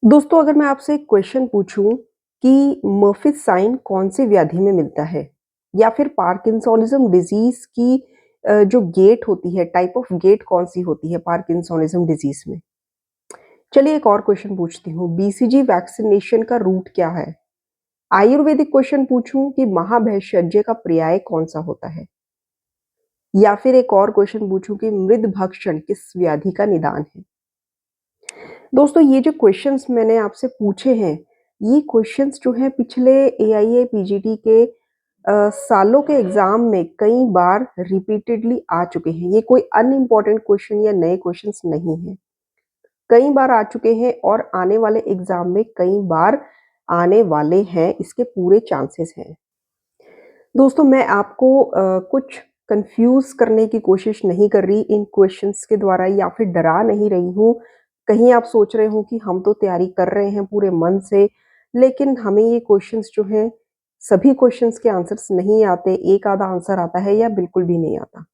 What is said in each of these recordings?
दोस्तों, अगर मैं आपसे एक क्वेश्चन पूछूं कि मर्फिज साइन कौन सी व्याधि में मिलता है या फिर पार्किंसोनिज्म डिजीज की जो गेट होती है, टाइप ऑफ गेट कौन सी होती है पार्किंसोनिज्म डिजीज में। चलिए एक और क्वेश्चन पूछती हूँ, बीसीजी वैक्सीनेशन का रूट क्या है। आयुर्वेदिक क्वेश्चन पूछूं कि महाभैषज्य का पर्याय कौन सा होता है, या फिर एक और क्वेश्चन पूछूं कि मृद भक्षण किस व्याधि का निदान है। दोस्तों, ये जो क्वेश्चंस मैंने आपसे पूछे हैं, ये क्वेश्चंस जो हैं पिछले एआईए पीजीटी के सालों के एग्जाम में कई बार रिपीटेडली आ चुके हैं। ये कोई अनइम्पोर्टेंट क्वेश्चन या नए क्वेश्चंस नहीं हैं। कई बार आ चुके हैं और आने वाले एग्जाम में कई बार आने वाले हैं, इसके पूरे चांसेस हैं। दोस्तों, मैं आपको कुछ कंफ्यूज करने की कोशिश नहीं कर रही इन क्वेश्चंस के द्वारा, या फिर डरा नहीं रही हूँ। कहीं आप सोच रहे हो कि हम तो तैयारी कर रहे हैं पूरे मन से, लेकिन हमें ये क्वेश्चंस जो हैं, सभी क्वेश्चंस के आंसर्स नहीं आते, एक आधा आंसर आता है या बिल्कुल भी नहीं आता।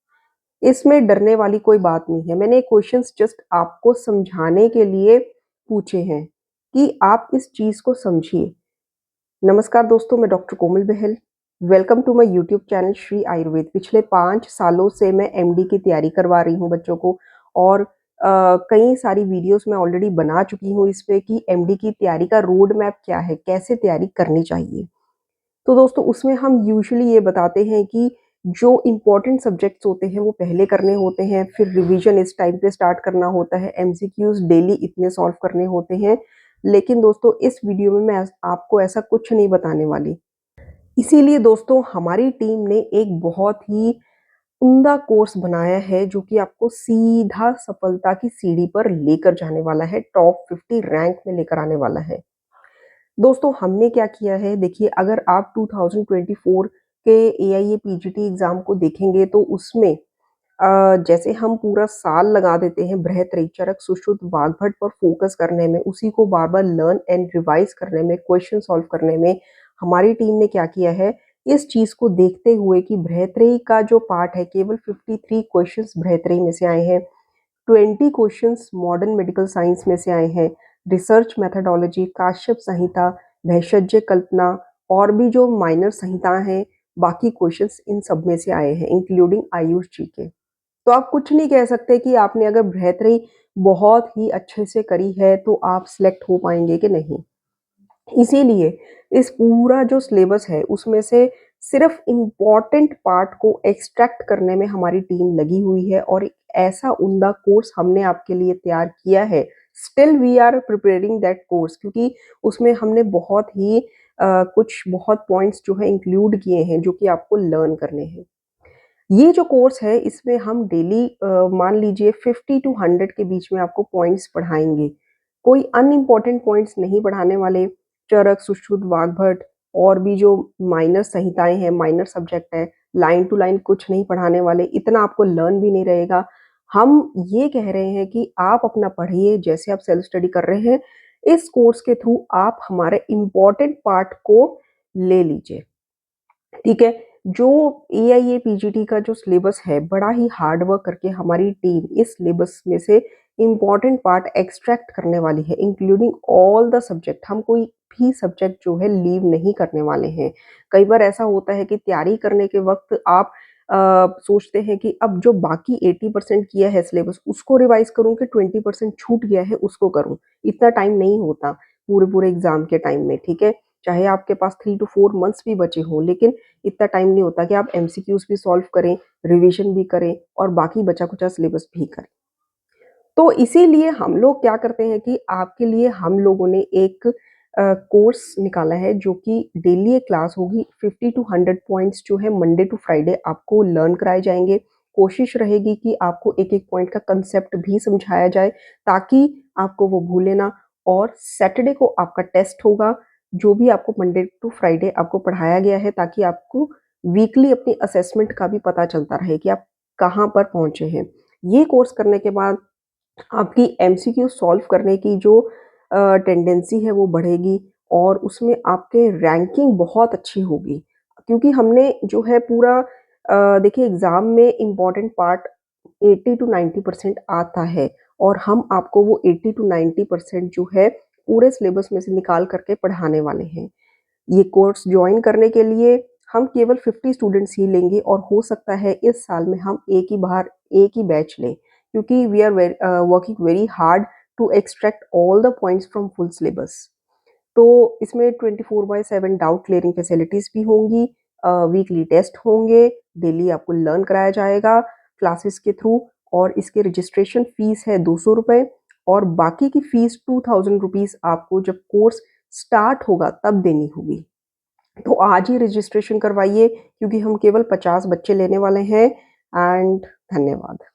इसमें डरने वाली कोई बात नहीं है। मैंने क्वेश्चंस जस्ट आपको समझाने के लिए पूछे हैं कि आप इस चीज को समझिए। नमस्कार दोस्तों, मैं doctor Komal Bahal. Welcome to my YouTube channel Shri Ayurveda. पिछले 5 सालों से मैं एमडी की तैयारी करवा रही हूँ बच्चों को, और कई सारी वीडियोस मैं ऑलरेडी बना चुकी हूँ इस पे कि एमडी की तैयारी का रोड मैप क्या है, कैसे तैयारी करनी चाहिए। तो दोस्तों, उसमें हम यूजुअली ये बताते हैं कि जो इम्पोर्टेंट सब्जेक्ट्स होते हैं वो पहले करने होते हैं, फिर रिवीजन इस टाइम पे स्टार्ट करना होता है, एमसीक्यूज डेली इतने सॉल्व करने होते हैं। लेकिन दोस्तों, इस वीडियो में मैं आपको ऐसा कुछ नहीं बताने वाली। इसीलिए दोस्तों, हमारी टीम ने एक बहुत ही उम्दा कोर्स बनाया है जो कि आपको सीधा सफलता की सीढ़ी पर लेकर जाने वाला है, टॉप 50 रैंक में लेकर आने वाला है। दोस्तों, हमने क्या किया है, देखिए, अगर आप 2024 के एआईए पीजीटी एग्जाम को देखेंगे तो उसमें जैसे हम पूरा साल लगा देते हैं बृहत्तरी चरक सुश्रुत वाग्भट पर फोकस करने में, उसी को बार बार लर्न एंड रिवाइज करने में, क्वेश्चन सॉल्व करने में, हमारी टीम ने क्या किया है, इस चीज को देखते हुए कि बृहत्तरी का जो पार्ट है, केवल 53 क्वेश्चंस बृहत्तरी में से आए हैं, 20 क्वेश्चंस मॉडर्न मेडिकल साइंस में से आए हैं, रिसर्च मेथडोलॉजी, काश्यप संहिता, भेषज्य कल्पना, और भी जो माइनर संहिताएं हैं, बाकी क्वेश्चंस इन सब में से आए हैं, इंक्लूडिंग आयुष जी के। तो आप कुछ नहीं कह सकते कि आपने अगर बृहत्तरी बहुत ही अच्छे से करी है तो आप सिलेक्ट हो पाएंगे कि नहीं। इसीलिए इस पूरा जो सिलेबस है उसमें से सिर्फ इम्पॉर्टेंट पार्ट को एक्सट्रैक्ट करने में हमारी टीम लगी हुई है, और एक ऐसा उम्दा कोर्स हमने आपके लिए तैयार किया है। Still we are preparing that course, क्योंकि उसमें हमने बहुत ही कुछ बहुत पॉइंट्स जो है इंक्लूड किए हैं जो कि आपको लर्न करने हैं। ये जो कोर्स है इसमें हम डेली मान लीजिए 50 टू 100 के बीच में आपको पॉइंट्स पढ़ाएंगे। कोई अनइम्पोर्टेंट पॉइंट्स नहीं पढ़ाने वाले। चरक, सुश्रुत, वाग्भट और भी जो माइनर संहिताएं हैं, माइनर सब्जेक्ट है, लाइन टू लाइन कुछ नहीं पढ़ाने वाले। इतना आपको लर्न भी नहीं रहेगा। हम ये कह रहे हैं कि आप अपना पढ़िए जैसे आप सेल्फ स्टडी कर रहे हैं। इस कोर्स के थ्रू आप हमारे इम्पोर्टेंट पार्ट को ले लीजिए, ठीक है। जो एआईए पीजीटी का जो सिलेबस है, बड़ा ही हार्ड वर्क करके हमारी टीम इस सिलेबस में से इम्पोर्टेंट पार्ट एक्सट्रैक्ट करने वाली है, इंक्लूडिंग ऑल द सब्जेक्ट। हम कोई भी सब्जेक्ट जो है लीव नहीं करने वाले हैं। कई बार ऐसा होता है कि तैयारी करने के वक्त आप सोचते हैं कि अब जो बाकी 80% किया है सिलेबस उसको रिवाइज करूं कि 20% छूट गया है उसको करूं। इतना टाइम नहीं होता पूरे पूरे एग्जाम के टाइम में, ठीक है। चाहे आपके पास 3 टू 4 मंथ्स भी बचे हों, लेकिन इतना टाइम नहीं होता कि आप एमसीक्यूज भी सॉल्व करें, रिवीजन भी करें और बाकी बचा कुचा सिलेबस भी करें। तो इसीलिए हम लोग क्या करते हैं कि आपके लिए हम लोगों ने एक कोर्स निकाला है जो कि डेली एक क्लास होगी। 50 टू 100 पॉइंट्स जो है मंडे टू फ्राइडे आपको लर्न कराए जाएंगे। कोशिश रहेगी कि आपको एक एक पॉइंट का कंसेप्ट भी समझाया जाए ताकि आपको वो भूले ना। और सैटरडे को आपका टेस्ट होगा, जो भी आपको मंडे टू फ्राइडे आपको पढ़ाया गया है, ताकि आपको वीकली अपनी असेसमेंट का भी पता चलता रहे कि आप कहाँ पर पहुंचे हैं। ये कोर्स करने के बाद आपकी एमसीक्यू सॉल्व करने की जो टेंडेंसी है वो बढ़ेगी, और उसमें आपके रैंकिंग बहुत अच्छी होगी, क्योंकि हमने जो है पूरा देखिए, एग्जाम में इम्पॉर्टेंट पार्ट 80 टू 90% आता है, और हम आपको वो 80 टू 90% जो है पूरे सिलेबस में से निकाल करके पढ़ाने वाले हैं। ये कोर्स जॉइन करने के लिए हम केवल 50 स्टूडेंट्स ही लेंगे और हो सकता है इस साल में हम एक ही बैच लें, क्योंकि we are working very hard to extract all the points from full syllabus. तो इसमें 24/7 डाउट क्लियरिंग फैसिलिटीज़ भी होंगी, वीकली टेस्ट होंगे, डेली आपको लर्न कराया जाएगा क्लासेस के थ्रू, और इसके रजिस्ट्रेशन फ़ीस है ₹200 और बाकी की फ़ीस ₹2000 आपको जब कोर्स स्टार्ट होगा तब देनी होगी। तो आज ही रजिस्ट्रेशन करवाइए, क्योंकि हम केवल 50 बच्चे लेने वाले हैं। एंड धन्यवाद।